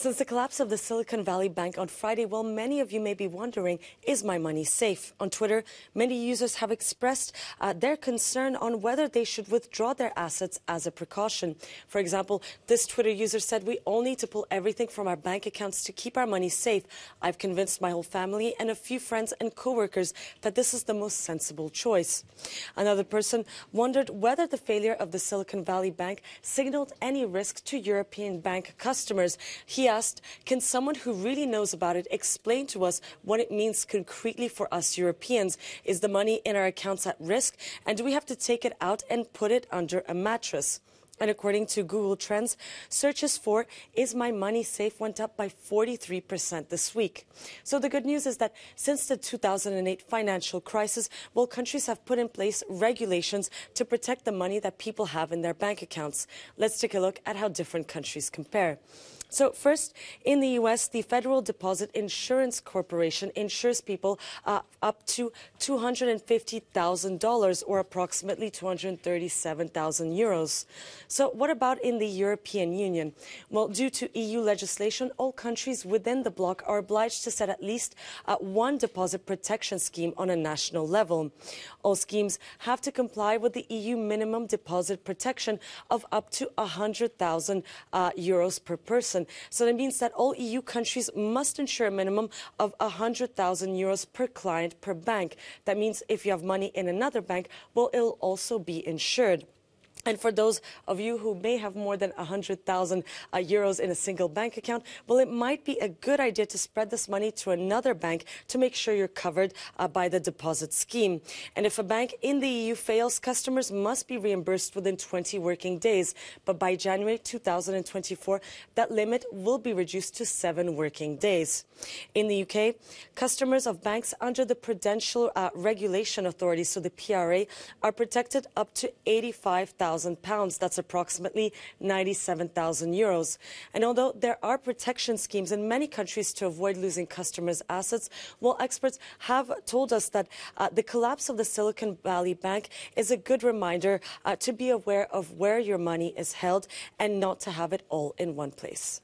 Since the collapse of the Silicon Valley Bank on Friday, well, many of you may be wondering, is my money safe? On Twitter, many users have expressed their concern on whether they should withdraw their assets as a precaution. For example, this Twitter user said, "We all need to pull everything from our bank accounts to keep our money safe. I've convinced my whole family and a few friends and co-workers that this is the most sensible choice." Another person wondered whether the failure of the Silicon Valley Bank signaled any risk to European bank customers. He asked, "Can someone who really knows about it explain to us what it means concretely for us Europeans? Is the money in our accounts at risk? And do we have to take it out and put it under a mattress?" And according to Google Trends, searches for "Is my money safe?" went up by 43% this week. So the good news is that since the 2008 financial crisis, well, countries have put in place regulations to protect the money that people have in their bank accounts. Let's take a look at how different countries compare. So first, in the U.S., the Federal Deposit Insurance Corporation insures people up to $250,000 or approximately 237,000 euros. So what about in the European Union? Well, due to EU legislation, all countries within the bloc are obliged to set at least one deposit protection scheme on a national level. All schemes have to comply with the EU minimum deposit protection of up to 100,000 euros per person. So that means that all EU countries must insure a minimum of 100,000 euros per client per bank. That means if you have money in another bank, well, it'll also be insured. And for those of you who may have more than 100,000 euros in a single bank account, well, it might be a good idea to spread this money to another bank to make sure you're covered by the deposit scheme. And if a bank in the EU fails, customers must be reimbursed within 20 working days. But by January 2024, that limit will be reduced to 7 working days. In the UK, customers of banks under the Prudential Regulation Authority, so the PRA, are protected up to £85,000. That's approximately 97,000 euros. And although there are protection schemes in many countries to avoid losing customers' assets, well, experts have told us that the collapse of the Silicon Valley Bank is a good reminder to be aware of where your money is held and not to have it all in one place.